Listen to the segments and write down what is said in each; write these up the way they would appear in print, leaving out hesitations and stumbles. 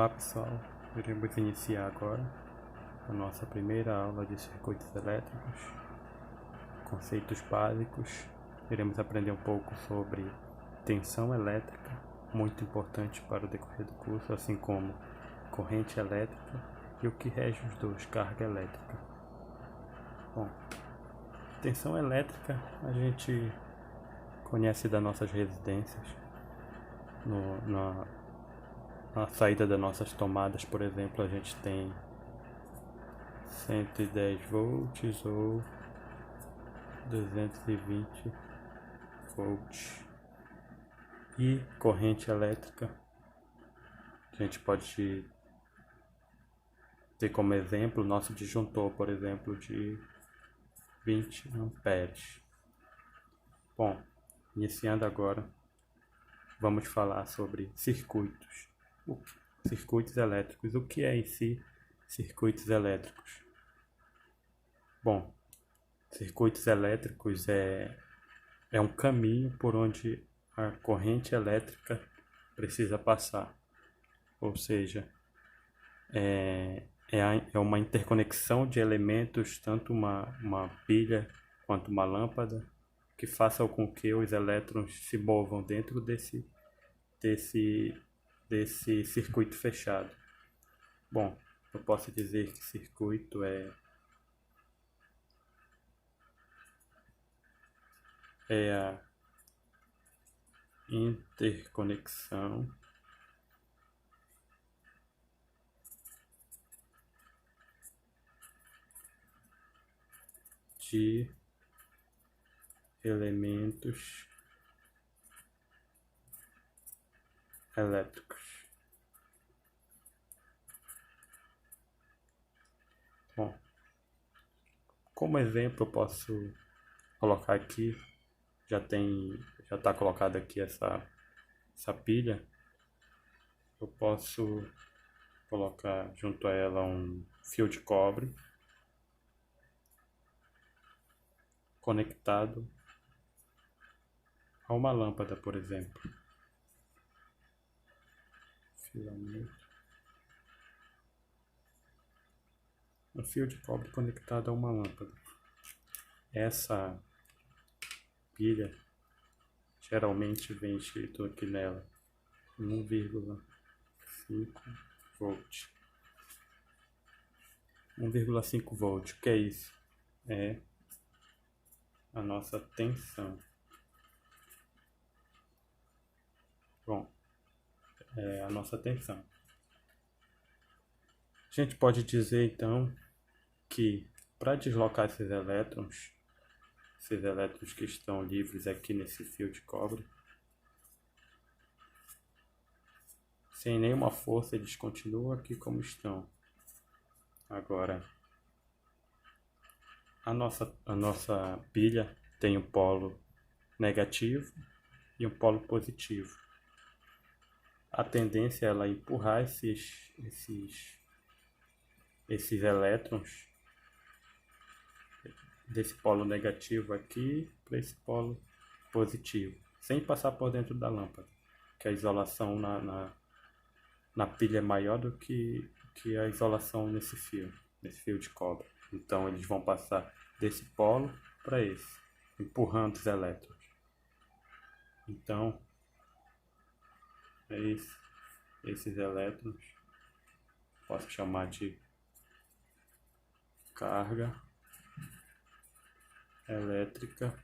Olá pessoal, iremos iniciar agora a nossa primeira aula de circuitos elétricos, conceitos básicos. Iremos aprender um pouco sobre tensão elétrica, muito importante para o decorrer do curso, assim como corrente elétrica e o que rege os dois, carga elétrica. Bom, tensão elétrica a gente conhece das nossas residências, na saída das nossas tomadas, por exemplo, a gente tem 110 volts ou 220 volts. E corrente elétrica, a gente pode ter como exemplo o nosso disjuntor, por exemplo, de 20 amperes. Bom, iniciando agora, vamos falar sobre circuitos. Circuitos elétricos. O que é em si circuitos elétricos? Bom, circuitos elétricos é um caminho por onde a corrente elétrica precisa passar. Ou seja, é uma interconexão de elementos, tanto uma pilha quanto uma lâmpada, que façam com que os elétrons se movam dentro desse circuito fechado. Bom, eu posso dizer que circuito é a interconexão de elementos elétricos. Bom, como exemplo eu posso colocar aqui, já está colocada aqui essa pilha. Eu posso colocar junto a ela um fio de cobre conectado a uma lâmpada, por exemplo. Filamento. Um fio de cobre conectado a uma lâmpada. Essa pilha geralmente vem escrito aqui nela 1,5 volt. 1,5 volt. O que é isso? É a nossa tensão. Bom, é a nossa tensão. A gente pode dizer então que para deslocar esses elétrons que estão livres aqui nesse fio de cobre, sem nenhuma força, eles continuam aqui como estão. Agora, a nossa pilha tem um polo negativo e um polo positivo. A tendência é ela empurrar esses elétrons desse polo negativo aqui para esse polo positivo, sem passar por dentro da lâmpada, que a isolação na pilha é maior do que a isolação nesse fio de cobre. Então eles vão passar desse polo para esse, empurrando os elétrons. Então esses elétrons posso chamar de carga elétrica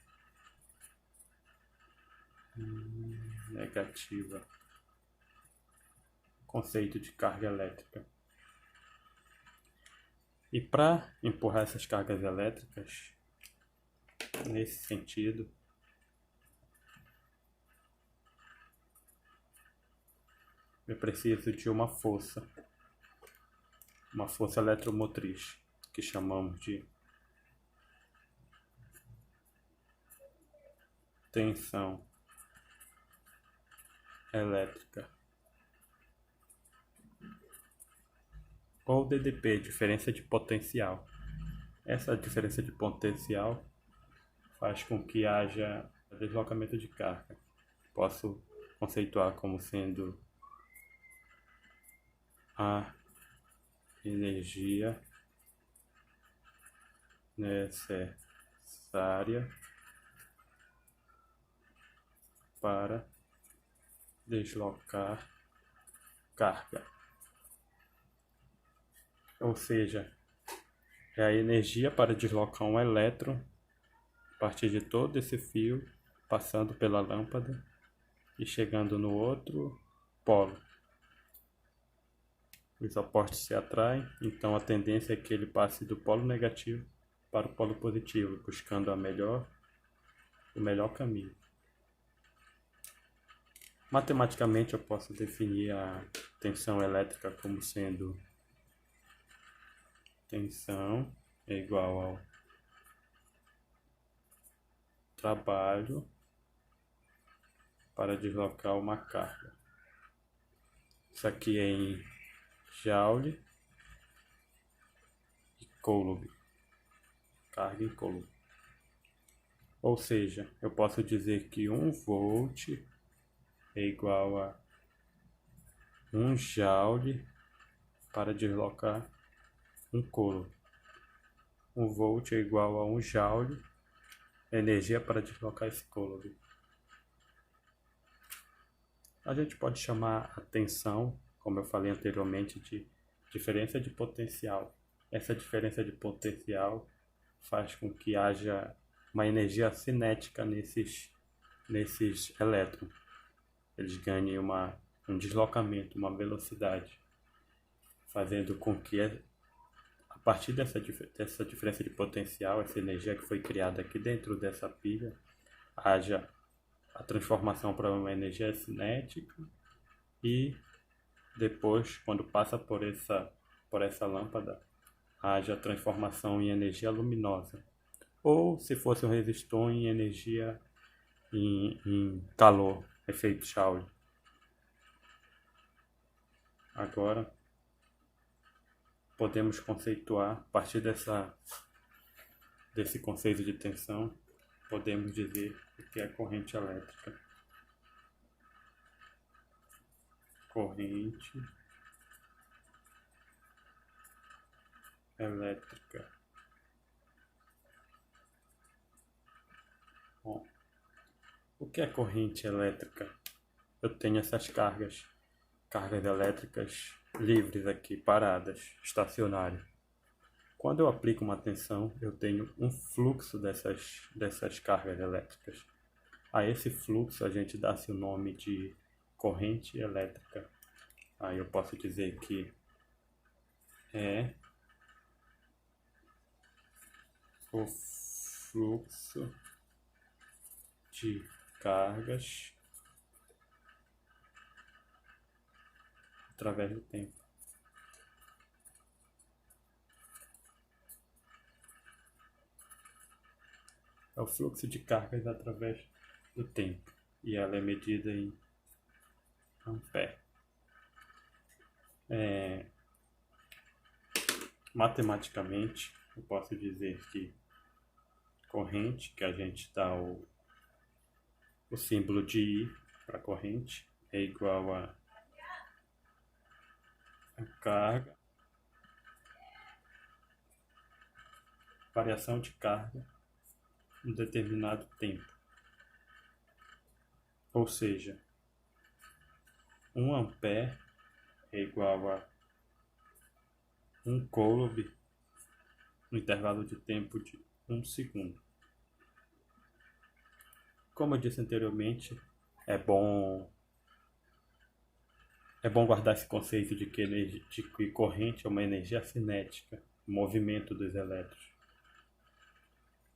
negativa. Conceito de carga elétrica. E para empurrar essas cargas elétricas, nesse sentido, eu preciso de uma força eletromotriz, que chamamos de tensão elétrica, ou DDP, diferença de potencial. Essa diferença de potencial faz com que haja deslocamento de carga. Posso conceituar como sendo a energia necessária para deslocar carga. Ou seja, é a energia para deslocar um elétron a partir de todo esse fio, passando pela lâmpada e chegando no outro polo. Os opostos se atraem, então a tendência é que ele passe do polo negativo para o polo positivo, buscando o melhor caminho. Matematicamente eu posso definir a tensão elétrica como sendo tensão é igual ao trabalho para deslocar uma carga. Isso aqui é em Joule e Coulomb. Carga em Coulomb. Ou seja, eu posso dizer que 1 volt é igual a 1 Joule para deslocar um Coulomb. 1 volt é igual a 1 Joule, energia para deslocar esse Coulomb. A gente pode chamar a tensão, como eu falei anteriormente, de diferença de potencial. Essa diferença de potencial faz com que haja uma energia cinética nesses elétrons. Eles ganhem um deslocamento, uma velocidade, fazendo com que a partir dessa diferença de potencial, essa energia que foi criada aqui dentro dessa pilha, haja a transformação para uma energia cinética e depois, quando passa por essa lâmpada, haja a transformação em energia luminosa. Ou, se fosse um resistor, em energia em calor, efeito Joule. Agora, podemos conceituar, a partir desse conceito de tensão, podemos dizer o que é corrente elétrica. Corrente elétrica. Bom, o que é corrente elétrica? Eu tenho essas cargas elétricas livres aqui, paradas, estacionárias. Quando eu aplico uma tensão, eu tenho um fluxo dessas cargas elétricas. A esse fluxo a gente dá-se o nome de corrente elétrica. Aí eu posso dizer que é o fluxo de cargas através do tempo. É o fluxo de cargas através do tempo. E ela é medida em ampere. Matematicamente, eu posso dizer que corrente, que a gente dá o símbolo de I para corrente, é igual a carga, variação de carga em determinado tempo. Ou seja, 1 ampere é igual a 1 coulomb no intervalo de tempo de 1 segundo. Como eu disse anteriormente, é bom guardar esse conceito de que corrente é uma energia cinética, o movimento dos elétrons.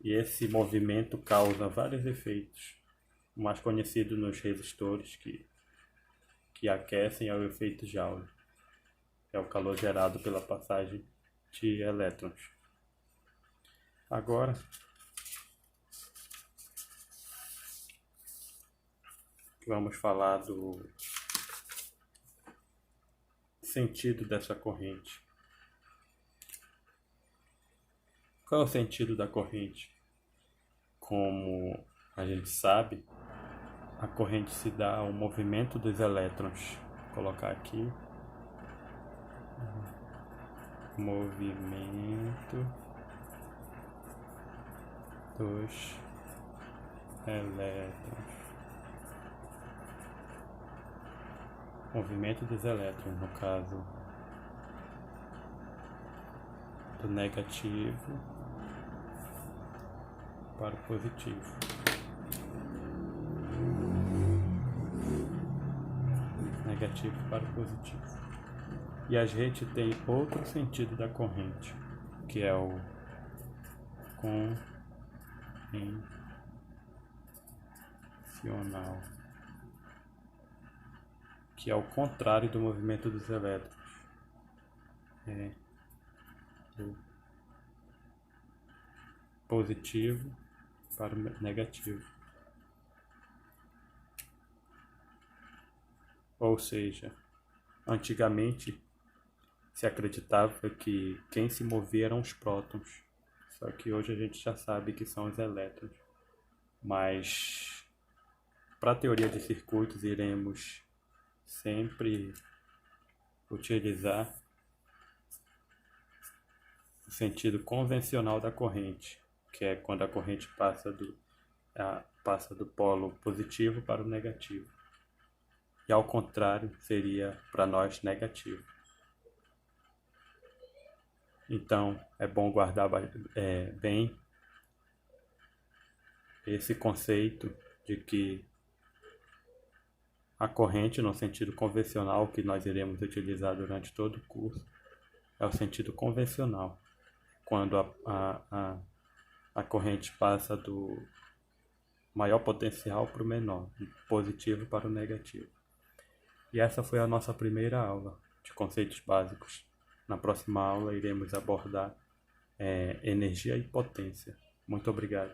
E esse movimento causa vários efeitos. O mais conhecido nos resistores que aquecem é o efeito Joule. É o calor gerado pela passagem de elétrons. Agora, vamos falar do sentido dessa corrente. Qual é o sentido da corrente? Como a gente sabe, a corrente se dá ao movimento dos elétrons. Vou colocar aqui. movimento dos elétrons. Movimento dos elétrons, no caso do negativo para o positivo. Negativo para o positivo. E a gente tem outro sentido da corrente, que é o convencional, que é o contrário do movimento dos elétrons. É do positivo para o negativo. Ou seja, antigamente se acreditava que quem se movia eram os prótons, só que hoje a gente já sabe que são os elétrons. Mas para a teoria de circuitos iremos sempre utilizar o sentido convencional da corrente, que é quando a corrente passa do polo positivo para o negativo. E ao contrário, seria para nós negativo. Então, é bom guardar bem esse conceito de que a corrente, no sentido convencional que nós iremos utilizar durante todo o curso, é o sentido convencional, quando a corrente passa do maior potencial para o menor, do positivo para o negativo. E essa foi a nossa primeira aula de conceitos básicos. Na próxima aula iremos abordar energia e potência. Muito obrigado.